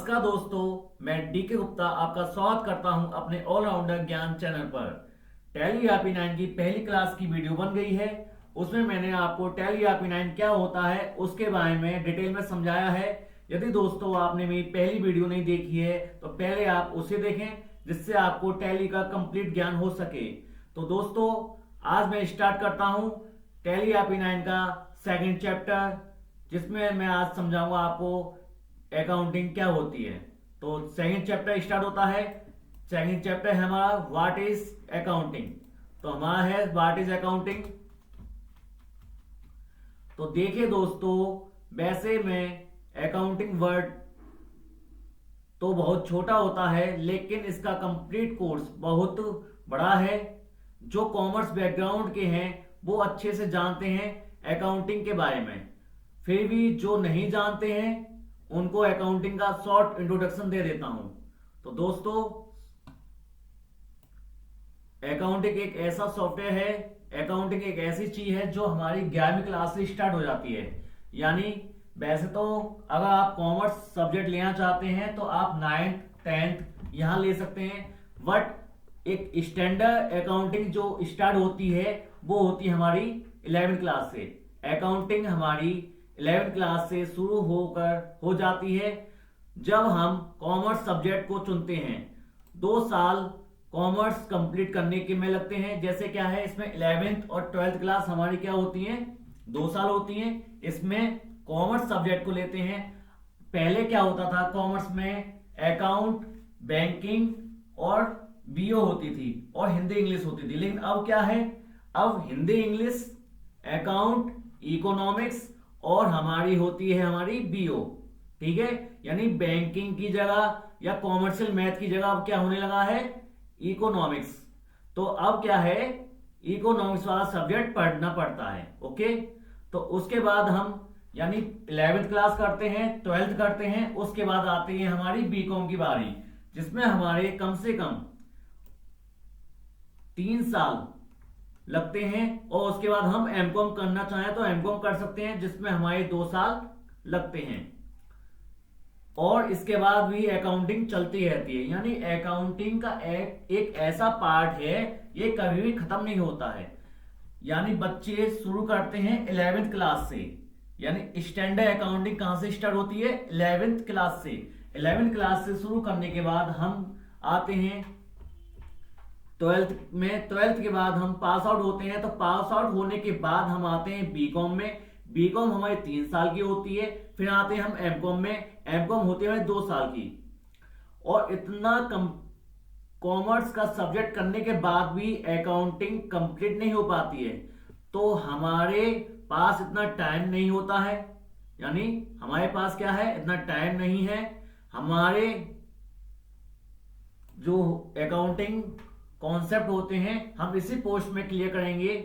नमस्कार दोस्तों, मैं डीके गुप्ता आपका स्वागत करता हूं अपने ऑलराउंडर ज्ञान चैनल पर। टैली RP9 की पहली क्लास की वीडियो बन गई है। उसमें मैंने आपको टैली RP9 क्या होता है उसके बारे में डिटेल में समझाया है। यदि दोस्तों आपने मेरी पहली वीडियो नहीं देखी है तो पहले आप उसे देखें, जिससे आपको टैली का कंप्लीट ज्ञान हो सके। तो दोस्तों आज मैं स्टार्ट करता हूं टैली RP9 का सेकंड चैप्टर, जिसमें मैं आज समझाऊंगा आपको अकाउंटिंग क्या होती है। तो सेकंड चैप्टर स्टार्ट होता है। सेकंड चैप्टर है हमारा व्हाट इज अकाउंटिंग। तो हमारा है व्हाट इज अकाउंटिंग। तो देखिए दोस्तों, वैसे में अकाउंटिंग वर्ड तो बहुत छोटा होता है, लेकिन इसका कंप्लीट कोर्स बहुत बड़ा है। जो कॉमर्स बैकग्राउंड के हैं वो अच्छे से जानते हैं अकाउंटिंग के बारे में। फिर भी जो नहीं जानते हैं उनको अकाउंटिंग का शॉर्ट इंट्रोडक्शन दे देता हूं। तो दोस्तों अकाउंटिंग एक ऐसा सॉफ्टवेयर है, अकाउंटिंग एक ऐसी चीज है जो हमारी 11वीं क्लास से स्टार्ट हो जाती है। यानी वैसे तो अगर आप कॉमर्स सब्जेक्ट लेना चाहते हैं तो आप 9th 10th यहां ले सकते हैं, बट एक स्टैंडर्ड अकाउंटिंग जो स्टार्ट होती है वो होती है हमारी 11वीं क्लास से। अकाउंटिंग हमारी 11वीं क्लास से शुरू हो जाती है जब हम कॉमर्स सब्जेक्ट को चुनते हैं। 2 साल कॉमर्स कंप्लीट करने के में लगते हैं। जैसे क्या है, इसमें 11th और 12th क्लास हमारी क्या होती है, 2 साल होती हैं। इसमें कॉमर्स सब्जेक्ट को लेते हैं। पहले क्या होता था कॉमर्स में, अकाउंट, बैंकिंग और बीओ होती थी और हिंदी इंग्लिश होती थी। लेकिन अब क्या है, अब हिंदी इंग्लिश, अकाउंट, इकोनॉमिक्स और हमारी होती है हमारी बीओ। ठीक है, यानी बैंकिंग की जगह या कॉमर्शियल मैथ की जगह अब क्या होने लगा है, इकोनॉमिक्स। तो अब क्या है, इकोनॉमिक्स वाला सब्जेक्ट पढ़ना पड़ता है। ओके, तो उसके बाद हम यानी 11th क्लास करते हैं, 12th करते हैं, उसके बाद आती है हमारी बीकॉम की बारी, जिसमें हमारे कम से कम 3 साल लगते हैं। और उसके बाद हम एमकॉम करना चाहें तो एमकॉम कर सकते हैं, जिसमें हमारे 2 साल लगते हैं। और इसके बाद भी अकाउंटिंग चलती रहती है। यानी अकाउंटिंग का एक ऐसा पार्ट है, ये कभी भी खत्म नहीं होता है। यानी बच्चे शुरू करते हैं 11th क्लास से। यानी स्टैंडर्ड अकाउंटिंग कहां से स्टार्ट होती है, 11th क्लास से। 11th क्लास से शुरू करने के बाद हम आते हैं 12th में। 12th के बाद हम पास आउट होते हैं। तो पास आउट होने के बाद हम आते हैं बीकॉम में। बीकॉम हमारी 3 साल की होती है। फिर आते हैं हम एमकॉम में। एमकॉम होते हुए 2 साल की। और इतना कॉमर्स का सब्जेक्ट करने के बाद भी अकाउंटिंग कंप्लीट नहीं हो पाती है, तो हमारे पास इतना टाइम नहीं होता है। यानी हमारे पास क्या है, इतना टाइम नहीं है। हमारे जो अकाउंटिंग कॉन्सेप्ट होते हैं हम इसी पोस्ट में क्लियर करेंगे।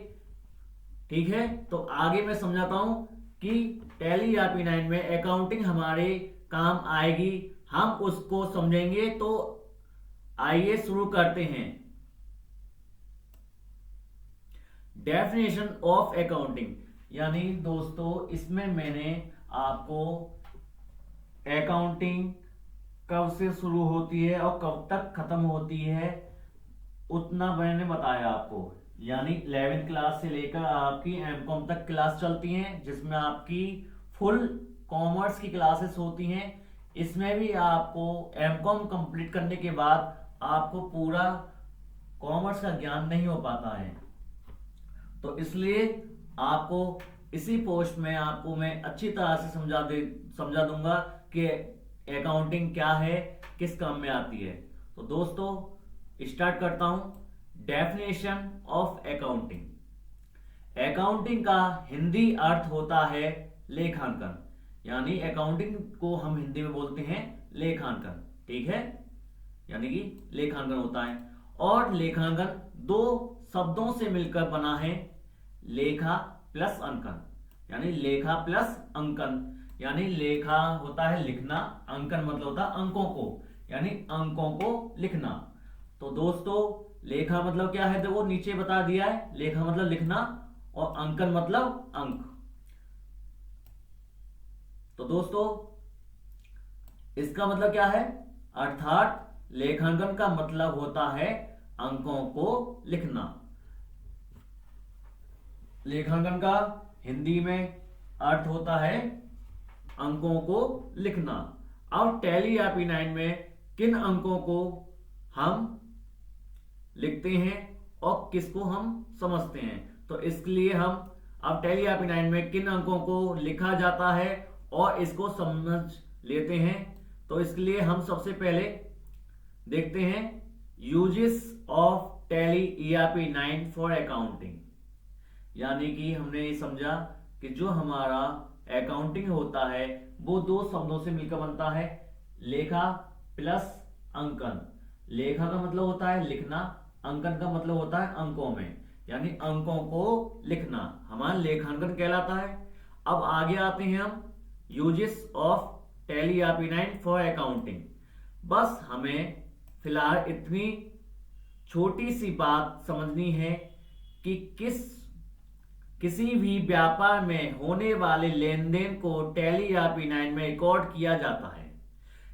ठीक है, तो आगे मैं समझाता हूं कि टैली RP9 में अकाउंटिंग हमारे काम आएगी, हम उसको समझेंगे। तो आइए शुरू करते हैं। डेफिनेशन ऑफ अकाउंटिंग, यानी दोस्तों इसमें मैंने आपको अकाउंटिंग कब से शुरू होती है और कब तक खत्म होती है उतना मैंने बताया आपको। यानी 11th क्लास से लेकर आपकी एमकॉम तक क्लास चलती हैं, जिसमें आपकी फुल कॉमर्स की क्लासेस होती हैं। इसमें भी आपको एमकॉम कंप्लीट करने के बाद आपको पूरा कॉमर्स का ज्ञान नहीं हो पाता है। तो इसलिए आपको इसी पोस्ट में आपको मैं अच्छी तरह से समझा दूंगा कि अकाउंटिंग क्या है, किस काम में आती है। तो दोस्तों स्टार्ट करता हूं। Definition of accounting. अकाउंटिंग का हिंदी अर्थ होता है लेखांकन। यानी अकाउंटिंग को हम हिंदी में बोलते हैं लेखांकन। ठीक है, यानी कि लेखांकन होता है। और लेखांकन 2 शब्दों से मिलकर बना है, लेखा प्लस अंकन। यानी लेखा प्लस अंकन। यानी लेखा होता है लिखना, अंकन मतलब होता है अंकों को, यानी अंकों को लिखना। तो दोस्तों लेखा मतलब क्या है, देखो नीचे बता दिया है। लेखा मतलब लिखना और अंकन मतलब अंक। तो दोस्तों इसका मतलब क्या है, अर्थात लेखांकन का मतलब होता है अंकों को लिखना। लेखांकन का हिंदी में अर्थ होता है अंकों को लिखना। अब टैली या P9 में किन अंकों को हम लिखते हैं और किसको हम समझते हैं, तो इसके लिए हम अब टैली या P9 में किन अंकों को लिखा जाता है और इसको समझ लेते हैं। तो इसके लिए हम सबसे पहले देखते हैं uses of tally ERP9 for accounting. यानी कि हमने ये समझा कि जो हमारा अकाउंटिंग होता है वो दो शब्दों से मिलकर बनता है, लेखा प्लस अंकन। लेखा का मतलब होता है लिखना, अंकन का मतलब होता है अंकों में, यानी अंकों को लिखना हमारा लेखांकन कहलाता है। अब आगे आते हैं हम uses of tally ERP9 for accounting. बस हमें फिलहाल इतनी छोटी सी बात समझनी है कि किसी भी व्यापार में होने वाले लेन देन को टैली ERP9 में रिकॉर्ड किया जाता है।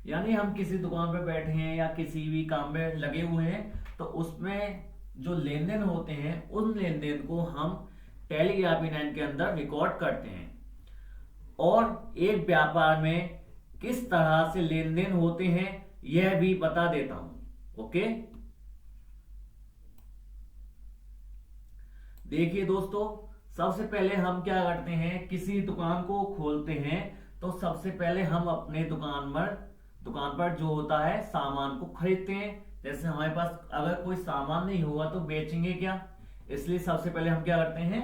यानी हम किसी दुकान पर बैठे हैं या किसी भी काम में लगे हुए हैं तो उसमें जो लेन देन होते हैं उन लेन देन को हम टैली ERP9 के अंदर रिकॉर्ड करते हैं। और एक व्यापार में किस तरह से लेन देन होते हैं यह भी बता देता हूं। ओके, देखिए दोस्तों, सबसे पहले हम क्या करते हैं, किसी दुकान को खोलते हैं तो सबसे पहले हम अपने दुकान पर जो होता है सामान को खरीदते हैं। जैसे हमारे पास अगर कोई सामान नहीं होगा तो बेचेंगे क्या, इसलिए सबसे पहले हम क्या करते हैं,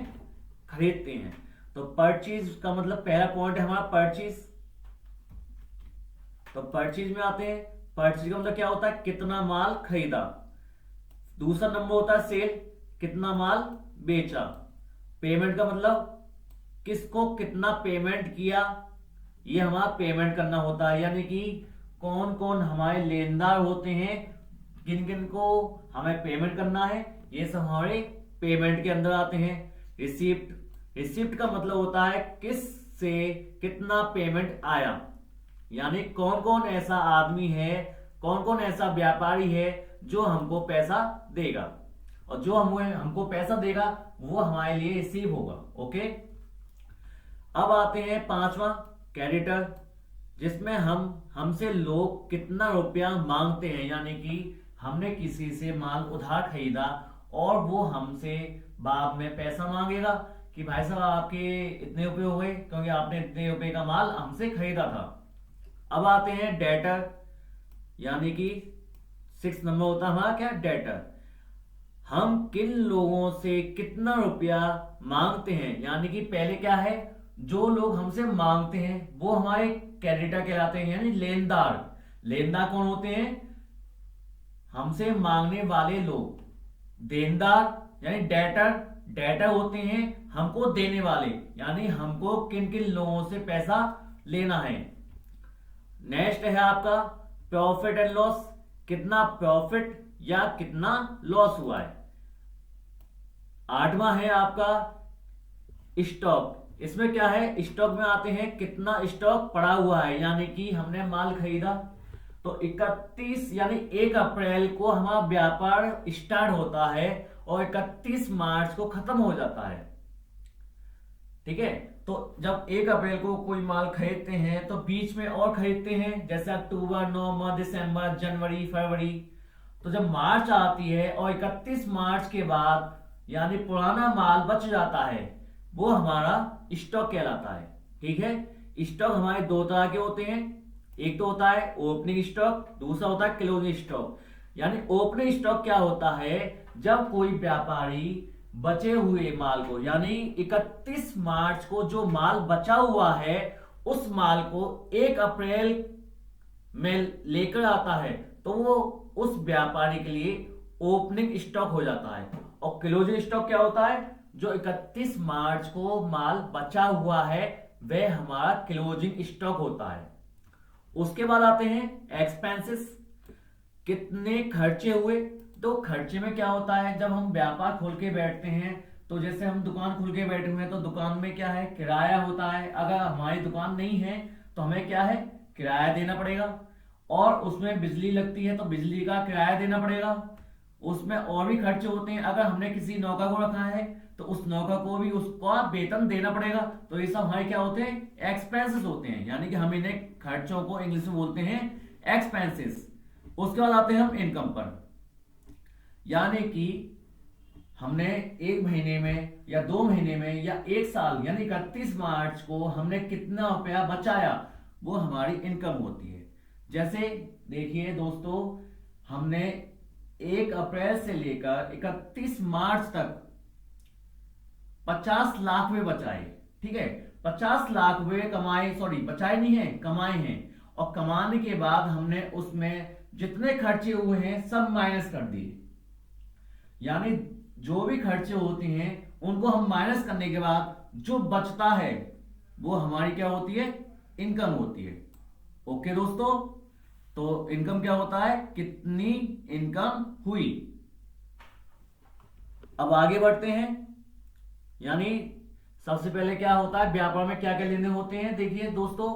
खरीदते हैं। तो परचेज का मतलब पहला पॉइंट है हमारा परचेज। तो परचेज में आते हैं, परचेज का मतलब क्या होता है, कितना माल खरीदा। दूसरा नंबर होता है सेल, कितना माल बेचा। पेमेंट का मतलब किसको कितना पेमेंट किया, ये हमारा पेमेंट करना होता है। यानी कि कौन कौन हमारे लेनदार होते हैं, किन किन को हमें पेमेंट करना है, ये सब हमारे पेमेंट के अंदर आते हैं। रिसिप्ट, रिसिप्ट का मतलब होता है किस से कितना पेमेंट आया। यानी कौन कौन ऐसा आदमी है, कौन कौन ऐसा व्यापारी है जो हमको पैसा देगा, और जो हमको पैसा देगा वो हमारे लिए रिसीव होगा। ओके, अब आते हैं पांचवा क्रेडिटर, जिसमें हमसे लोग कितना रुपया मांगते हैं। यानी कि हमने किसी से माल उधार खरीदा और वो हमसे बाद में पैसा मांगेगा कि भाई साहब आपके इतने रुपए हो गए क्योंकि आपने इतने रुपए का माल हमसे खरीदा था। अब आते हैं डेटर, यानी कि 6 नंबर होता है हमारा क्या, डेटर। हम किन लोगों से कितना रुपया मांगते हैं। यानी कि पहले क्या है, जो लोग हमसे मांगते हैं वो हमारे क्रेडिटर कहलाते हैं, यानी लेनदार। लेनदार कौन होते हैं, हमसे मांगने वाले लोग। देनदार यानी डेटर, डेटर होते हैं हमको देने वाले, यानी हमको किन किन लोगों से पैसा लेना है। नेक्स्ट है आपका प्रॉफिट एंड लॉस, कितना प्रॉफिट या कितना लॉस हुआ है। आठवां है आपका स्टॉक, इसमें क्या है, स्टॉक में आते हैं कितना स्टॉक पड़ा हुआ है। यानी कि हमने माल खरीदा तो 31 यानी 1 अप्रैल को हमारा व्यापार स्टार्ट होता है और 31 मार्च को खत्म हो जाता है। ठीक है, तो जब 1 अप्रैल को कोई माल खरीदते हैं तो बीच में और खरीदते हैं, जैसे अक्टूबर, नवंबर, दिसंबर, जनवरी, फरवरी। तो जब मार्च आती है और 31 मार्च के बाद यानी पुराना माल बच जाता है, वो हमारा स्टॉक कहलाता है। ठीक है, स्टॉक हमारे दो तरह के होते हैं, एक तो होता है ओपनिंग स्टॉक, दूसरा होता है क्लोजिंग स्टॉक। यानी ओपनिंग स्टॉक क्या होता है, जब कोई व्यापारी बचे हुए माल को, यानी 31 मार्च को जो माल बचा हुआ है उस माल को 1 अप्रैल में लेकर आता है तो वो उस व्यापारी के लिए ओपनिंग स्टॉक हो जाता है। और क्लोजिंग स्टॉक क्या होता है, जो 31 मार्च को माल बचा हुआ है वह हमारा क्लोजिंग स्टॉक होता है। उसके बाद आते हैं एक्सपेंसेस, कितने खर्चे हुए। तो खर्चे में क्या होता है, जब हम व्यापार खोल के बैठते हैं तो जैसे हम दुकान खोल के बैठे हुए हैं तो दुकान में क्या है, किराया होता है। अगर हमारी दुकान नहीं है तो हमें क्या है, किराया देना पड़ेगा, और उसमें बिजली लगती है तो बिजली का किराया देना पड़ेगा, उसमें और भी खर्चे होते हैं। अगर हमने किसी नौका को रखा है तो उस नौका को भी उसका वेतन देना पड़ेगा। तो ये सब हमारे क्या होते हैं, एक्सपेंसेस होते हैं, यानी कि हम इन्हें खर्चों को इंग्लिश में बोलते हैं एक्सपेंसेस। उसके बाद आते हैं हम इनकम पर, यानी कि हमने एक महीने में या 2 महीने में या 1 साल यानी 31 मार्च को हमने कितना रुपया बचाया, वो हमारी इनकम होती है। जैसे देखिए दोस्तों, हमने 1 अप्रैल से लेकर 31 मार्च तक 50 लाख रुपए बचाए, ठीक है। 50 लाख रुपए कमाए, सॉरी बचाए नहीं है, कमाए हैं। और कमाने के बाद हमने उसमें जितने खर्चे हुए हैं सब माइनस कर दिए, यानी जो भी खर्चे होते हैं उनको हम माइनस करने के बाद जो बचता है वो हमारी क्या होती है, इनकम होती है। ओके दोस्तों, तो इनकम क्या होता है, कितनी इनकम हुई। अब आगे बढ़ते हैं, यानी सबसे पहले क्या होता है, व्यापार में क्या क्या लेने होते हैं। देखिए दोस्तों,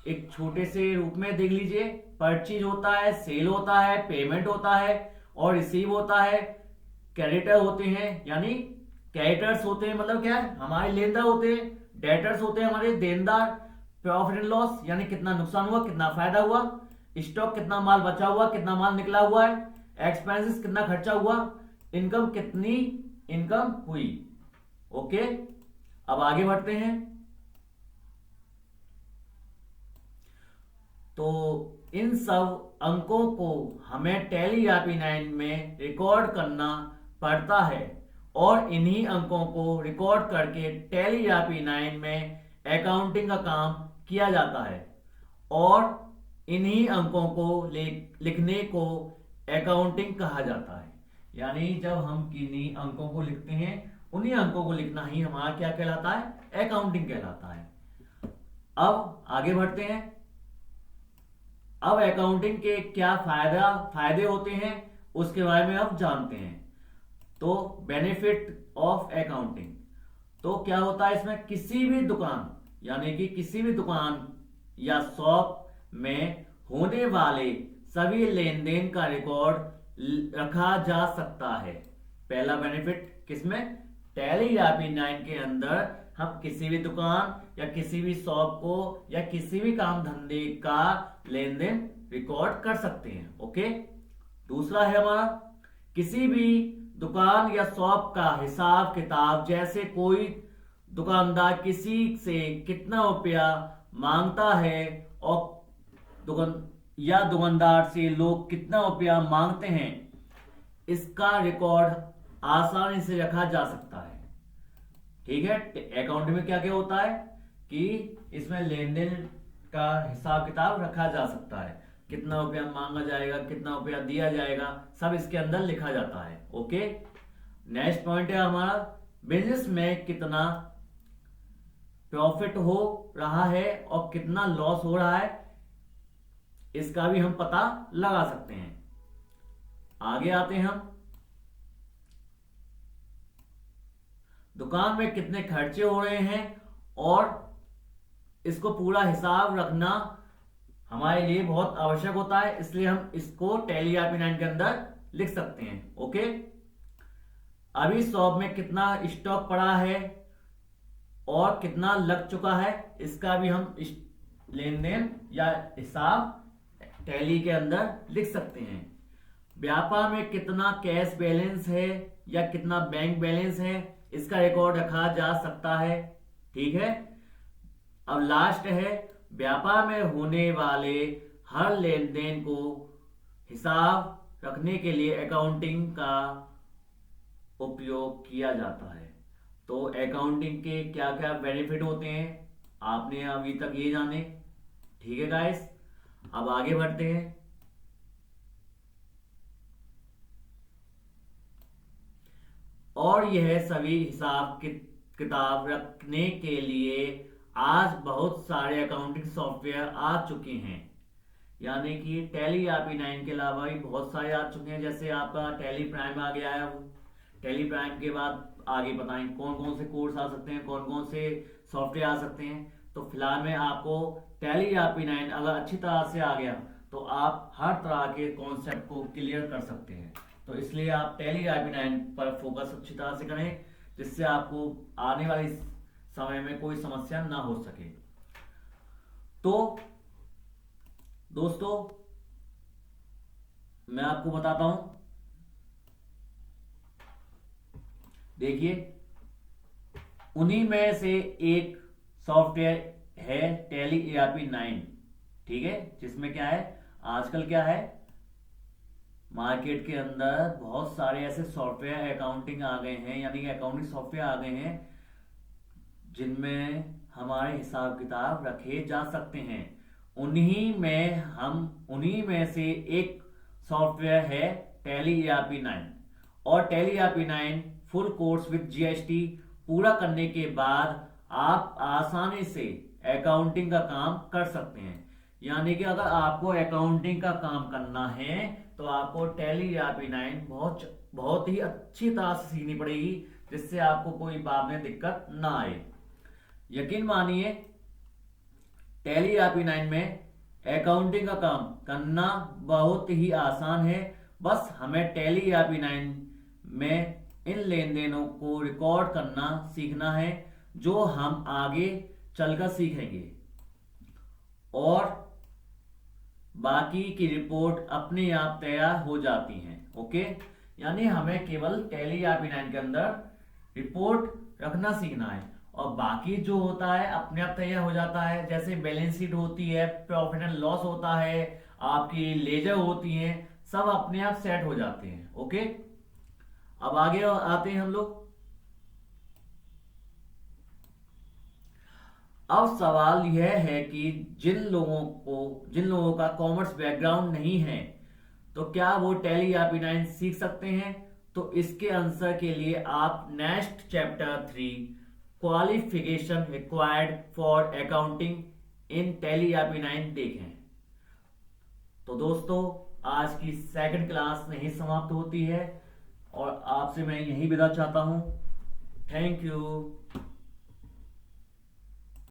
एक छोटे से रूप में देख लीजिए, परचेज होता है, सेल होता है, पेमेंट होता है और रिसीव होता है, क्रेडिटर होते हैं, यानी क्रेडिटर्स होते हैं मतलब क्या है, हमारे लेनदार होते हैं, डेटर्स होते हैं हमारे देनदार, प्रॉफिट एंड लॉस यानी कितना नुकसान हुआ कितना फायदा हुआ, स्टॉक कितना माल बचा हुआ कितना माल निकला हुआ है, एक्सपेंसेस कितना खर्चा हुआ, इनकम कितनी इनकम हुई। ओके, अब आगे बढ़ते हैं। तो इन सब अंकों को हमें टैली RP9 में रिकॉर्ड करना पड़ता है, और इन्हीं अंकों को रिकॉर्ड करके टैली RP9 में अकाउंटिंग का काम किया जाता है, और इन्हीं अंकों को लिखने को अकाउंटिंग कहा जाता है। यानी जब हम किन्हीं अंकों को लिखते हैं, उन्हीं अंकों को लिखना ही हमारा क्या कहलाता है, अकाउंटिंग कहलाता है। अब आगे बढ़ते हैं। अब अकाउंटिंग के क्या फायदे होते हैं उसके बारे में अब जानते हैं। तो बेनिफिट ऑफ अकाउंटिंग, तो क्या होता है इसमें, किसी भी दुकान यानी कि किसी भी दुकान या शॉप में होने वाले सभी लेन देन का रिकॉर्ड रखा जा सकता है। पहला बेनिफिट किसमें, टैली RP9 के अंदर हम किसी भी दुकान या किसी भी शॉप को या किसी भी काम धंधे का लेन देन रिकॉर्ड कर सकते हैं। ओके, दूसरा है हमारा, किसी भी दुकान या शॉप का हिसाब किताब, जैसे कोई दुकानदार किसी से कितना रुपया मांगता है और दुकानदार से लोग कितना रुपया मांगते हैं, इसका रिकॉर्ड आसानी से रखा जा सकता है। ठीक है, अकाउंट में क्या क्या होता है कि इसमें लेन देन का हिसाब किताब रखा जा सकता है, कितना रुपया मांगा जाएगा कितना रुपया दिया जाएगा, सब इसके अंदर लिखा जाता है। ओके, नेक्स्ट पॉइंट है हमारा, बिजनेस में कितना प्रॉफिट हो रहा है और कितना लॉस हो रहा है, इसका भी हम पता लगा सकते हैं। आगे आते हैं हम, दुकान में कितने खर्चे हो रहे हैं और इसको पूरा हिसाब रखना हमारे लिए बहुत आवश्यक होता है, इसलिए हम इसको टैली RP9 के अंदर लिख सकते हैं। ओके, अभी शॉप में कितना स्टॉक पड़ा है और कितना लग चुका है, इसका भी हम लेन देन या हिसाब टैली के अंदर लिख सकते हैं। व्यापार में कितना कैश बैलेंस है या कितना बैंक बैलेंस है, इसका रिकॉर्ड रखा जा सकता है। ठीक है, अब लास्ट है, व्यापार में होने वाले हर लेन देन को हिसाब रखने के लिए अकाउंटिंग का उपयोग किया जाता है। तो अकाउंटिंग के क्या क्या बेनिफिट होते हैं आपने अभी तक ये जाने। ठीक है गाइस, अब आगे बढ़ते हैं। और यह सभी हिसाब किताब रखने के लिए आज बहुत सारे अकाउंटिंग सॉफ्टवेयर आ चुके हैं, यानी कि टैली RP9 के अलावा भी बहुत सारे आ चुके हैं। जैसे आपका टैली प्राइम आ गया है, टैली प्राइम के बाद आगे बताएं कौन कौन से कोर्स आ सकते हैं, कौन कौन से सॉफ्टवेयर आ सकते हैं। तो फिलहाल मैं आपको टैली ERP9 अगर अच्छी तरह से आ गया तो आप हर तरह के कॉन्सेप्ट को क्लियर कर सकते हैं। तो इसलिए आप टैली ERP9 पर फोकस अच्छी तरह से करें, जिससे आपको आने वाले समय में कोई समस्या ना हो सके। तो दोस्तों मैं आपको बताता हूं, देखिए उन्हीं में से एक सॉफ्टवेयर है टैली ERP9, ठीक है, जिसमें क्या है, आजकल क्या है, मार्केट के अंदर बहुत सारे ऐसे सॉफ्टवेयर अकाउंटिंग आ गए हैं, यानी कि अकाउंटिंग सॉफ्टवेयर आ गए हैं जिनमें हमारे हिसाब किताब रखे जा सकते हैं। उन्हीं में से एक सॉफ्टवेयर है टैली ERP9। और tally ERP9 full course with GST पूरा करने के बाद आप आसानी से अकाउंटिंग का काम कर सकते हैं। यानी कि अगर आपको अकाउंटिंग का काम करना है तो आपको टैली ERP9 बहुत ही अच्छी तरह से सीखनी पड़ेगी, जिससे आपको कोई बाद में दिक्कत ना आए। यकीन मानिए टैली ERP9 में अकाउंटिंग का काम करना बहुत ही आसान है। बस हमें टैली ERP9 में इन लेन देनों को रिकॉर्ड करना सीखना है, जो हम आगे चलकर सीखेंगे, और बाकी की रिपोर्ट अपने आप तैयार हो जाती हैं। ओके, यानी हमें केवल टैली ERP9 के अंदर रिपोर्ट रखना सीखना है, और बाकी जो होता है अपने आप तैयार हो जाता है। जैसे बैलेंस शीट होती है, प्रॉफिट एंड लॉस होता है, आपकी लेजर होती है, सब अपने आप सेट हो जाते हैं। ओके, अब आगे आते हैं हम लोग। अब सवाल यह है कि जिन लोगों का कॉमर्स बैकग्राउंड नहीं है तो क्या वो टैली ERP9 सीख सकते हैं? तो इसके आंसर के लिए आप next chapter 3 qualification required for accounting in tally ERP9 देखें। तो दोस्तों आज की सेकंड क्लास यहीं समाप्त होती है, और आपसे मैं यही विदा चाहता हूं। Thank you.